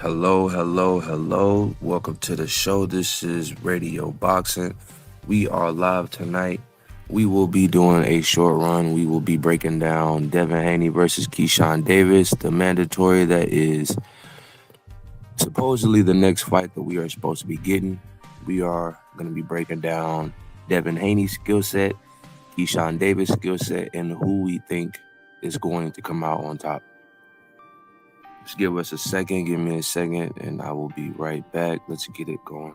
Hello, hello, hello. Welcome to the show. This is Radio Boxing. We are live tonight. We will be doing a short run. We will be breaking down Devin Haney versus Keyshawn Davis, the mandatory that is supposedly the next fight that we are supposed to be getting. We are going to be breaking down Devin Haney's skill set, Keyshawn Davis' skill set, and who we think is going to come out on top. Just give us a second. Give me a second, and I will be right back. Let's get it going.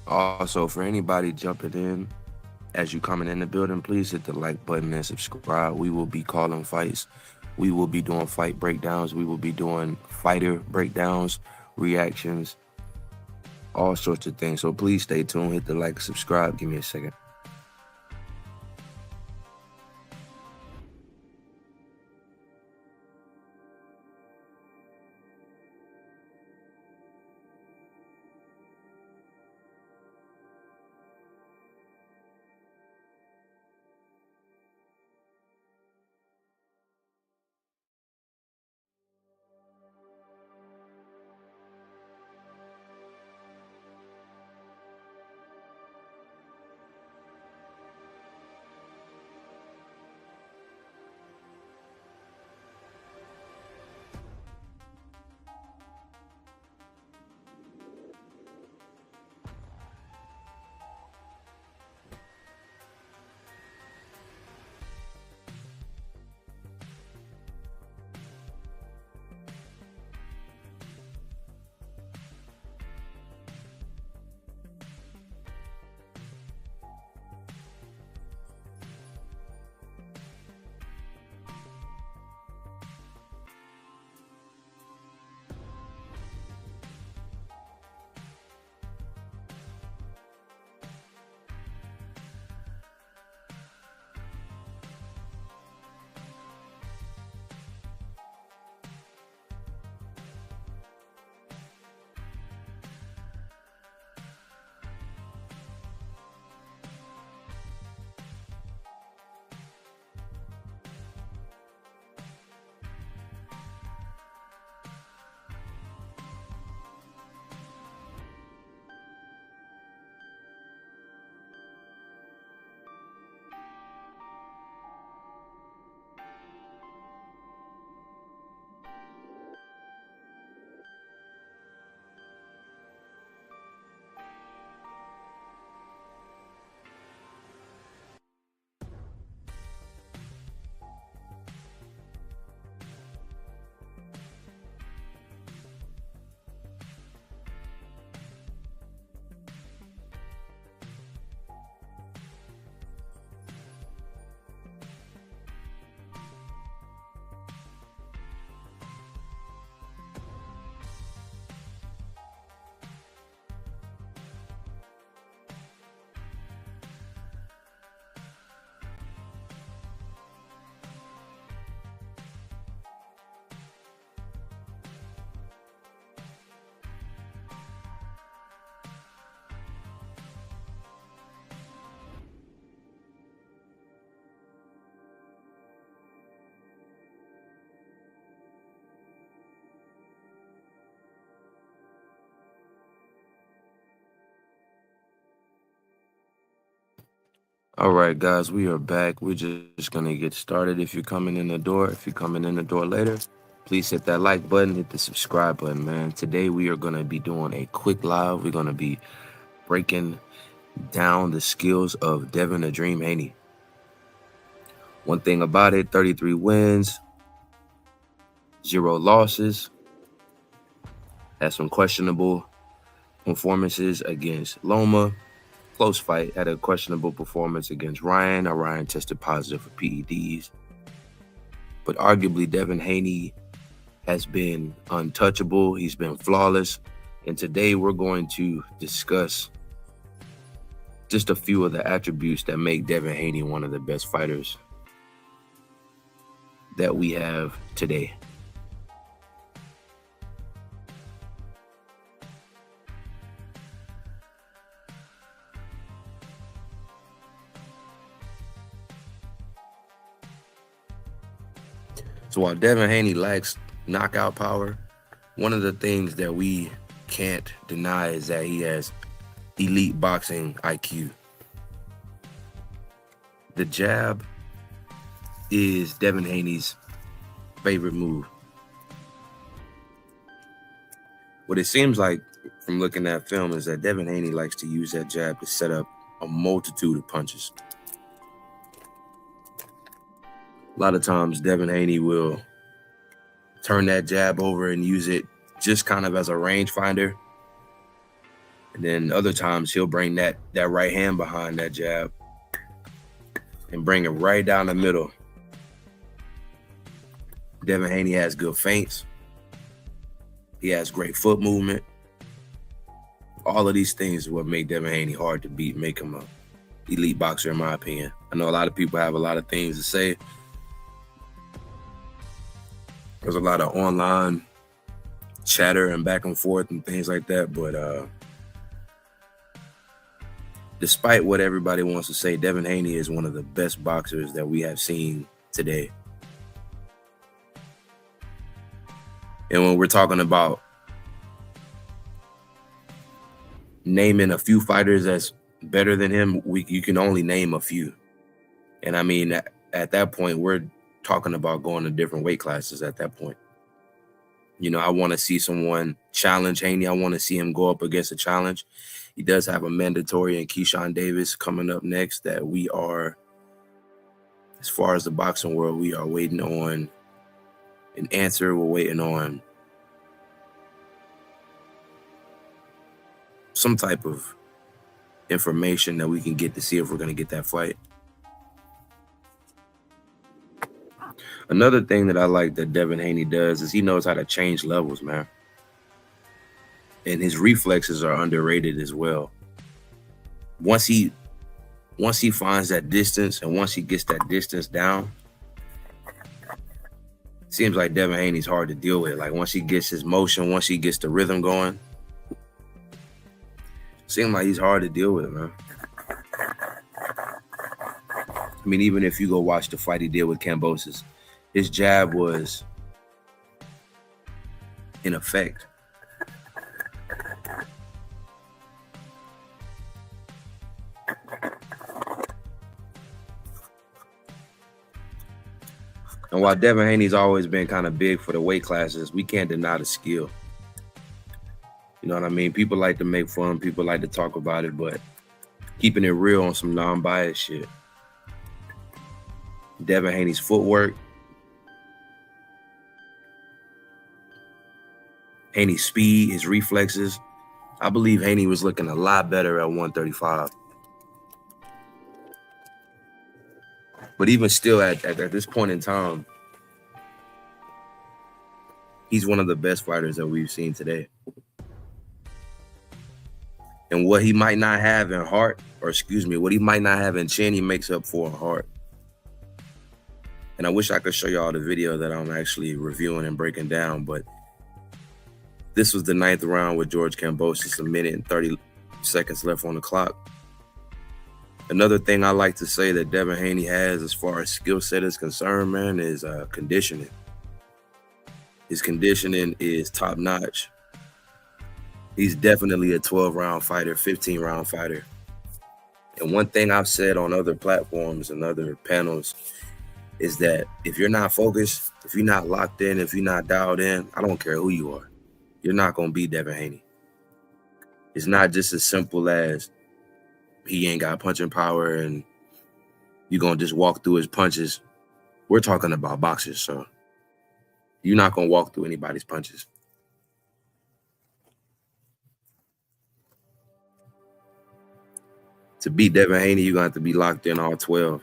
Also, for anybody jumping in as you coming in the building, please hit the like button and subscribe. We will be calling fights. We will be doing fight breakdowns. We will be doing fighter breakdowns, reactions, all sorts of things. So please stay tuned. Hit the like, subscribe. Give me a second. All right, guys, we are back. We're just gonna get started. If you're coming in the door, if you're coming in the door later, please hit that like button, hit the subscribe button, man. Today we are gonna be doing a quick live. We're gonna be breaking down the skills of Devin the Dream Haney. One thing about it, 33 wins, 0 losses. Had some questionable performances against Loma. Close fight. Had a questionable performance against Ryan. Ryan tested positive for PEDs. But arguably, Devin Haney has been untouchable. He's been flawless. And today we're going to discuss just a few of the attributes that make Devin Haney one of the best fighters that we have today. So while Devin Haney lacks knockout power, one of the things that we can't deny is that he has elite boxing IQ. The jab is Devin Haney's favorite move. What it seems like from looking at film is that Devin Haney likes to use that jab to set up a multitude of punches. A lot of times Devin Haney will turn that jab over and use it just kind of as a rangefinder. And then other times he'll bring that right hand behind that jab and bring it right down the middle. Devin Haney has good feints. He has great foot movement. All of these things is what make Devin Haney hard to beat, make him an elite boxer in my opinion. I know a lot of people have a lot of things to say. There's a lot of online chatter and back and forth and things like that, but despite what everybody wants to say, Devin Haney is one of the best boxers that we have seen today. And when we're talking about naming a few fighters that's better than him, you can only name a few. And I mean, at that point, we're talking about going to different weight classes at that point. You know, I want to see someone challenge Haney. I want to see him go up against a challenge. He does have a mandatory in Keyshawn Davis coming up next that we are, as far as the boxing world, we are waiting on an answer. We're waiting on some type of information that we can get to see if we're going to get that fight. Another thing that I like that Devin Haney does is he knows how to change levels, man. And his reflexes are underrated as well. Once he finds that distance and once he gets that distance down, it seems like Devin Haney's hard to deal with. Like once he gets his motion, once he gets the rhythm going, it seems like he's hard to deal with, man. I mean, even if you go watch the fight he did with Kambosos, his jab was in effect. And while Devin Haney's always been kind of big for the weight classes, we can't deny the skill. You know what I mean? People like to make fun, people like to talk about it, but keeping it real on some non-biased shit. Devin Haney's footwork, Haney's speed, his reflexes. I believe Haney was looking a lot better at 135. But even still, at this point in time, he's one of the best fighters that we've seen today. And what he might not have in heart, what he might not have in chin, he makes up for in heart. And I wish I could show y'all the video that I'm actually reviewing and breaking down, but this was the 9th round with George Kambosos, 1 minute and 30 seconds left on the clock. Another thing I like to say that Devin Haney has as far as skill set is concerned, man, is conditioning. His conditioning is top notch. He's definitely a 12-round fighter, 15-round fighter. And one thing I've said on other platforms and other panels is that if you're not focused, if you're not locked in, if you're not dialed in, I don't care who you are, you're not going to beat Devin Haney. It's not just as simple as he ain't got punching power and you're going to just walk through his punches. We're talking about boxers, so you're not going to walk through anybody's punches. To beat Devin Haney, you're going to have to be locked in all 12.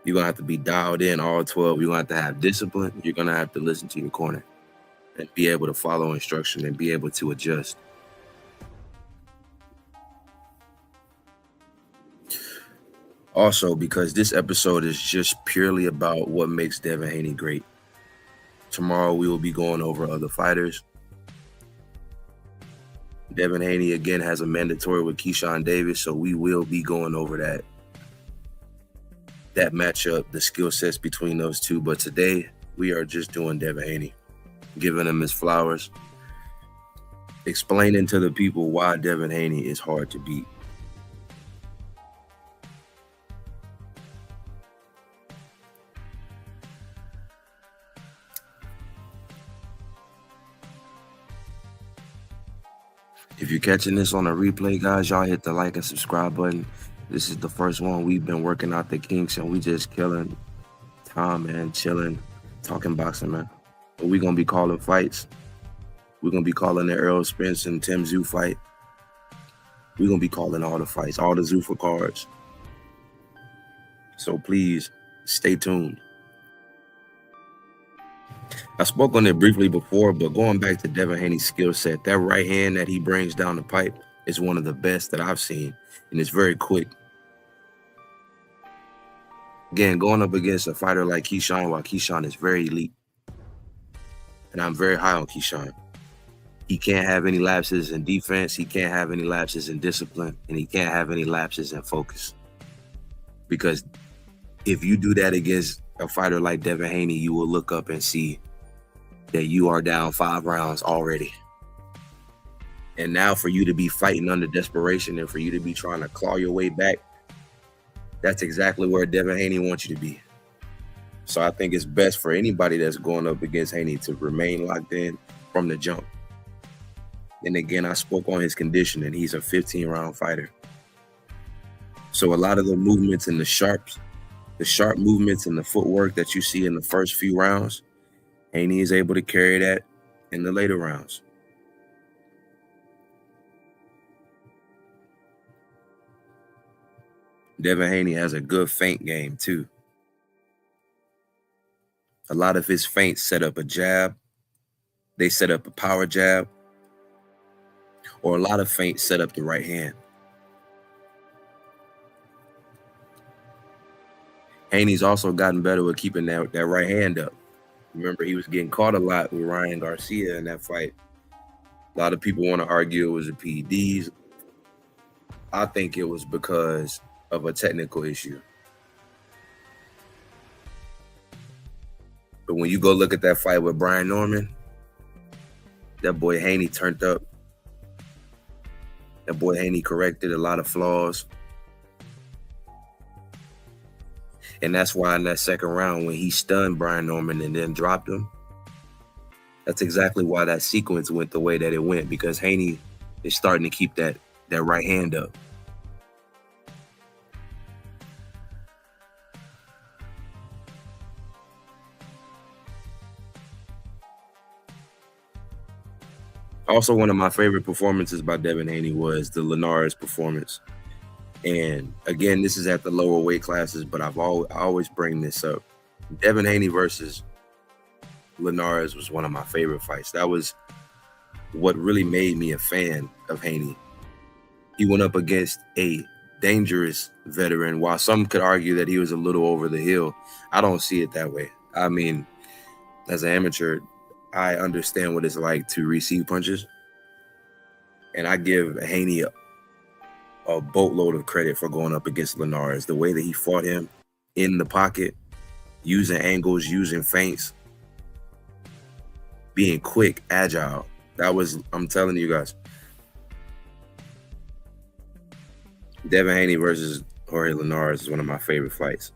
You're You're going to have to be dialed in all 12. You're going to have discipline. You're going to have to listen to your corner and be able to follow instruction and be able to adjust. Also, because this episode is just purely about what makes Devin Haney great. Tomorrow we will be going over other fighters. Devin Haney again has a mandatory with Keyshawn Davis, so we will be going over that matchup, the skill sets between those two. But today we are just doing Devin Haney, giving him his flowers, explaining to the people why Devin Haney is hard to beat. If you're catching this on a replay, guys, y'all hit the like and subscribe button. This is the first one. We've been working out the kinks and we just killing time, man, chilling, talking boxing, man. But we're going to be calling fights. We're going to be calling the Errol Spence and Tim Tszyu fight. We're going to be calling all the fights, all the Zuffa cards. So please stay tuned. I spoke on it briefly before, but going back to Devin Haney's skill set, that right hand that he brings down the pipe is one of the best that I've seen, and it's very quick. Again, going up against a fighter like Keyshawn, while Keyshawn is very elite, and I'm very high on Keyshawn. He can't have any lapses in defense, he can't have any lapses in discipline, and he can't have any lapses in focus. Because if you do that against a fighter like Devin Haney, you will look up and see that you are down 5 rounds already. And now for you to be fighting under desperation and for you to be trying to claw your way back, that's exactly where Devin Haney wants you to be. So I think it's best for anybody that's going up against Haney to remain locked in from the jump. And again, I spoke on his conditioning. He's a 15-round fighter. So a lot of the movements and the sharp movements and the footwork that you see in the first few rounds, Haney is able to carry that in the later rounds. Devin Haney has a good feint game too. A lot of his feints set up a jab. They set up a power jab. Or a lot of feints set up the right hand. Haney's also gotten better with keeping that right hand up. Remember, he was getting caught a lot with Ryan Garcia in that fight. A lot of people want to argue it was the PEDs. I think it was because of a technical issue. But when you go look at that fight with Brian Norman, that boy Haney turned up. That boy Haney corrected a lot of flaws. And that's why in that second round, when he stunned Brian Norman and then dropped him, that's exactly why that sequence went the way that it went, because Haney is starting to keep that right hand up. Also, one of my favorite performances by Devin Haney was the Linares performance. And again, this is at the lower weight classes, but I always bring this up. Devin Haney versus Linares was one of my favorite fights. That was what really made me a fan of Haney. He went up against a dangerous veteran. While some could argue that he was a little over the hill, I don't see it that way. I mean, as an amateur, I understand what it's like to receive punches. And I give Haney a boatload of credit for going up against Linares. The way that he fought him in the pocket, using angles, using feints, being quick, agile. That was, I'm telling you guys, Devin Haney versus Jorge Linares is one of my favorite fights.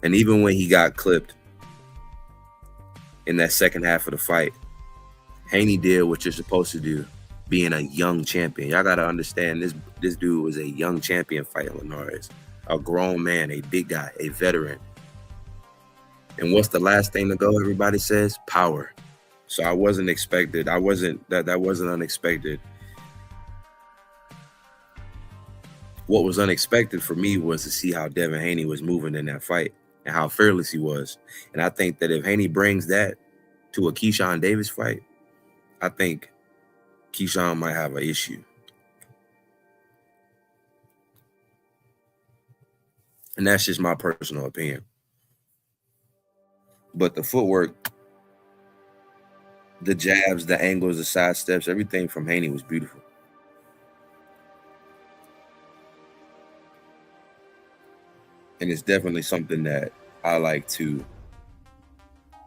And even when he got clipped in that second half of the fight, Haney did what you're supposed to do, being a young champion. Y'all got to understand, this dude was a young champion fighting Linares. A grown man, a big guy, a veteran. And what's the last thing to go, everybody says? Power. So that wasn't unexpected. What was unexpected for me was to see how Devin Haney was moving in that fight and how fearless he was. And I think that if Haney brings that to a Keyshawn Davis fight, I think Keyshawn might have an issue. And that's just my personal opinion. But the footwork, the jabs, the angles, the side steps, everything from Haney was beautiful. And it's definitely something that I like to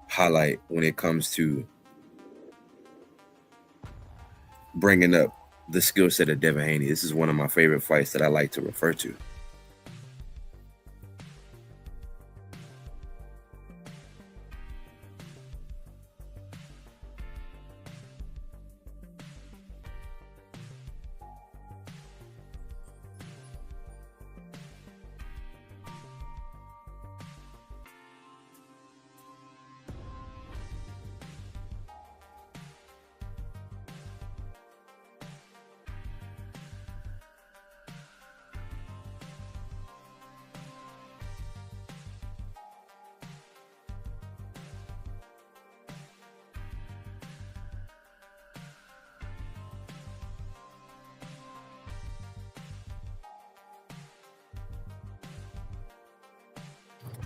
highlight when it comes to bringing up the skill set of Devin Haney. This is one of my favorite fights that I like to refer to.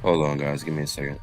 Hold on, guys. Give me a second.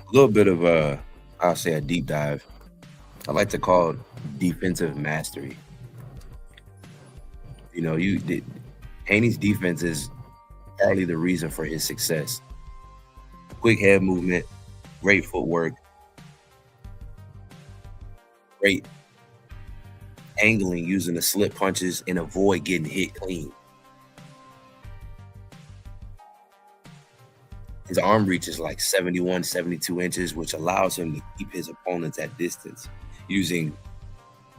A little bit of I'll say a deep dive. I like to call it defensive mastery. You know, Haney's defense is partly the reason for his success. Quick head movement, great footwork, great angling using the slip punches and avoid getting hit clean. His arm reach is like 71, 72 inches, which allows him to keep his opponents at distance using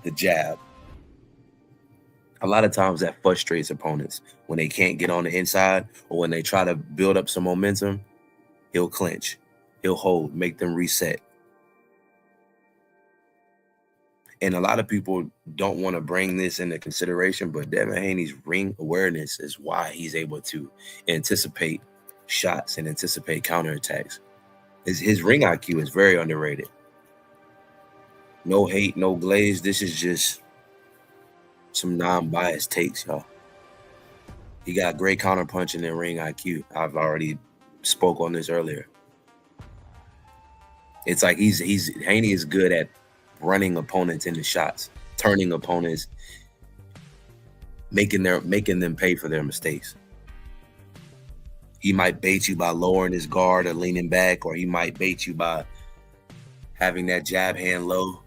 the jab. A lot of times that frustrates opponents when they can't get on the inside or when they try to build up some momentum. He'll clinch, he'll hold, make them reset. And a lot of people don't want to bring this into consideration, but Devin Haney's ring awareness is why he's able to anticipate shots and anticipate counterattacks. His ring IQ is very underrated. No hate, no glaze. This is just some non-biased takes, y'all. He got great counter punching and ring IQ. I've already spoke on this earlier. It's like Haney is good at running opponents into shots, turning opponents, making them pay for their mistakes. He might bait you by lowering his guard or leaning back, or he might bait you by having that jab hand low.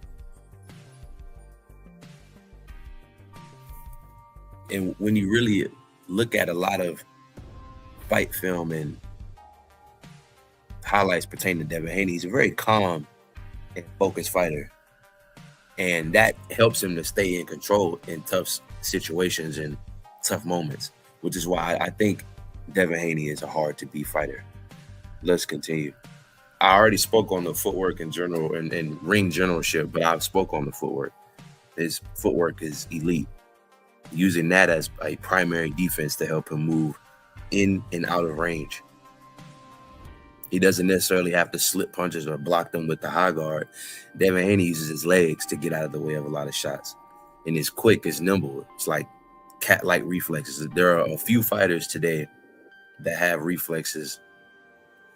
And when you really look at a lot of fight film and highlights pertaining to Devin Haney, he's a very calm and focused fighter. And that helps him to stay in control in tough situations and tough moments, which is why I think Devin Haney is a hard to beat fighter. Let's continue. I already spoke on the footwork in general and ring generalship, but I've spoke on the footwork. His footwork is elite. Using that as a primary defense to help him move in and out of range. He doesn't necessarily have to slip punches or block them with the high guard. Devin Haney uses his legs to get out of the way of a lot of shots. And it's quick, it's nimble. It's like cat-like reflexes. There are a few fighters today that have reflexes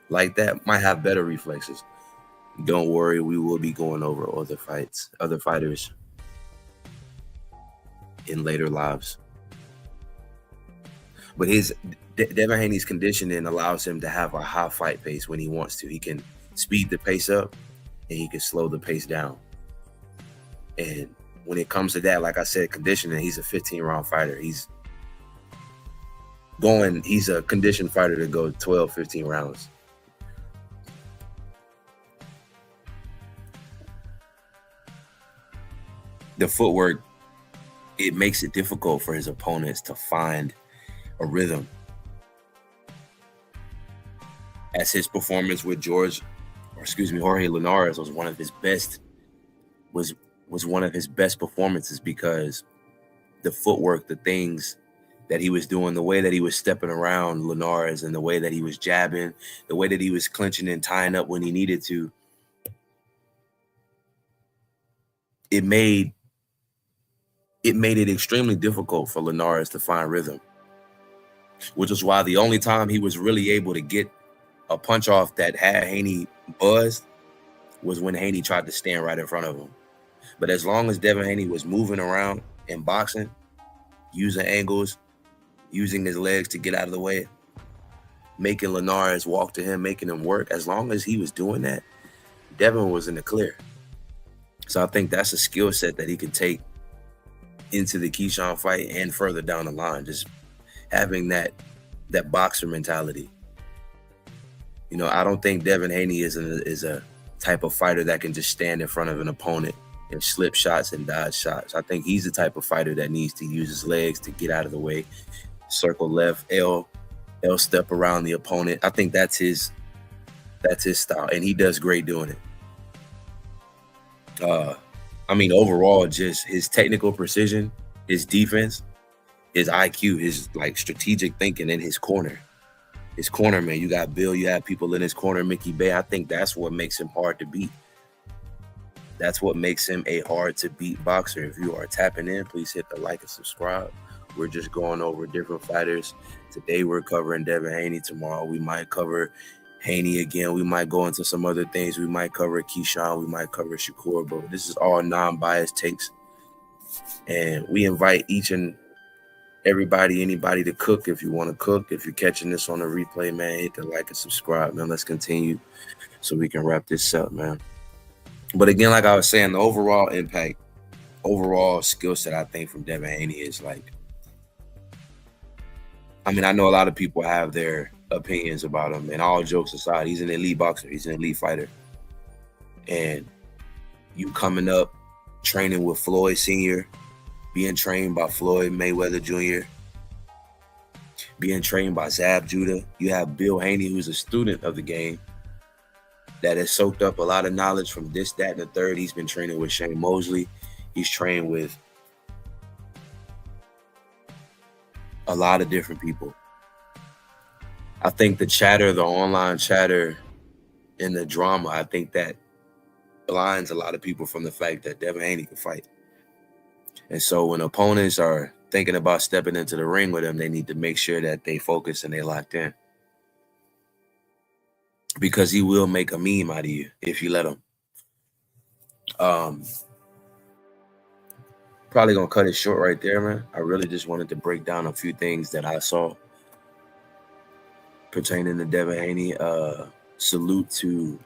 like that, might have better reflexes. Don't worry, we will be going over other fighters in later lives. But Devin Haney's conditioning allows him to have a high fight pace when he wants to. He can speed the pace up and he can slow the pace down. And when it comes to that, like I said, conditioning, he's a 15-round fighter. He's a conditioned fighter to go 12, 15 rounds. The footwork, it makes it difficult for his opponents to find a rhythm. As his performance with Jorge Linares was one of his best performances, because the footwork, the things that he was doing, the way that he was stepping around Linares, and the way that he was jabbing, the way that he was clinching and tying up when he needed to, it made it extremely difficult for Linares to find rhythm, which is why the only time he was really able to get a punch off that had Haney buzzed was when Haney tried to stand right in front of him. But as long as Devin Haney was moving around and boxing, using angles, using his legs to get out of the way, making Linares walk to him, making him work, as long as he was doing that, Devin was in the clear. So I think that's a skill set that he can take into the Keyshawn fight and further down the line, just having that boxer mentality. You know, I don't think Devin Haney is a type of fighter that can just stand in front of an opponent and slip shots and dodge shots. I think he's the type of fighter that needs to use his legs to get out of the way, circle left, L step around the opponent. I think that's his style, and he does great doing it. I mean, overall, just his technical precision, his defense, his IQ, his like strategic thinking in his corner. His corner, man, you got Bill, you have people in his corner, Mickey Bay. I think that's what makes him hard to beat. That's what makes him a hard to beat boxer. If you are tapping in, please hit the like and subscribe. We're just going over different fighters. Today we're covering Devin Haney. Tomorrow we might cover Haney again. We might go into some other things. We might cover Keyshawn. We might cover Shakur. But this is all non-biased takes. And we invite each and anybody to cook if you want to cook. If you're catching this on a replay, man, hit the like and subscribe, man. Let's continue so we can wrap this up, man. But again, like I was saying, the overall impact, overall skill set, I think, from Devin Haney is like, I mean, I know a lot of people have their opinions about him, and all jokes aside, he's an elite boxer. He's an elite fighter. And you coming up, training with Floyd Sr., being trained by Floyd Mayweather Jr., being trained by Zab Judah. You have Bill Haney, who's a student of the game, that has soaked up a lot of knowledge from this, that, and the third. He's been training with Shane Mosley. He's trained with a lot of different people. I think the chatter, the online chatter, and the drama, I think that blinds a lot of people from the fact that Devin Haney can fight. And so when opponents are thinking about stepping into the ring with him, they need to make sure that they focus and they locked in. Because he will make a meme out of you if you let him. Probably gonna cut it short right there, man. I really just wanted to break down a few things that I saw pertaining to Devin Haney. Salute to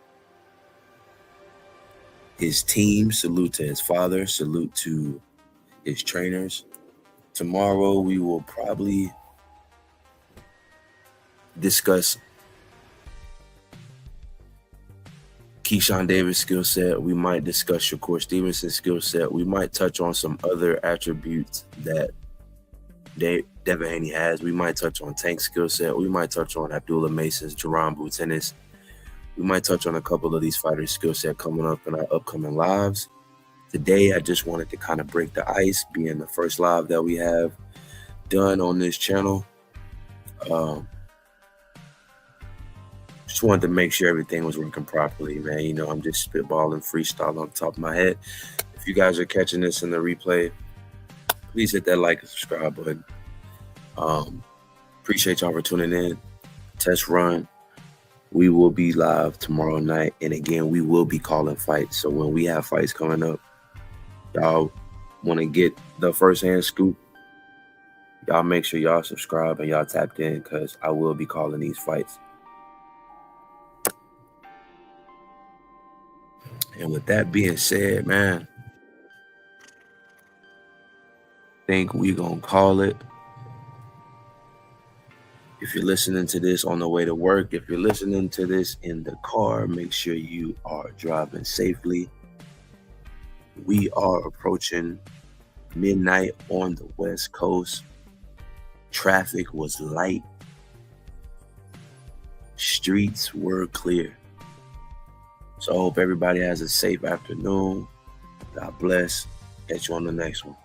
his team, salute to his father, salute to his trainers. Tomorrow we will probably discuss Keyshawn Davis' skill set. We might discuss Shakur Stevenson's skill set. We might touch on some other attributes that Devin Haney has. We might touch on Tank's skill set. We might touch on Abdullah Mason's, Jerron Boutennis. We might touch on a couple of these fighters' skill set coming up in our upcoming lives. Today, I just wanted to kind of break the ice, being the first live that we have done on this channel. Just wanted to make sure everything was working properly, man. You know, I'm just spitballing freestyle on top of my head. If you guys are catching this in the replay, please hit that like and subscribe button. Appreciate y'all for tuning in. Test run. We will be live tomorrow night. And again, we will be calling fights. So when we have fights coming up, y'all want to get the first-hand scoop, y'all make sure y'all subscribe and y'all tapped in, because I will be calling these fights. And with that being said, man, think we gonna call it. If you're listening to this on the way to work, if you're listening to this in the car, make sure you are driving safely. We are approaching midnight on the West Coast. Traffic was light. Streets were clear. So I hope everybody has a safe afternoon. God bless. Catch you on the next one.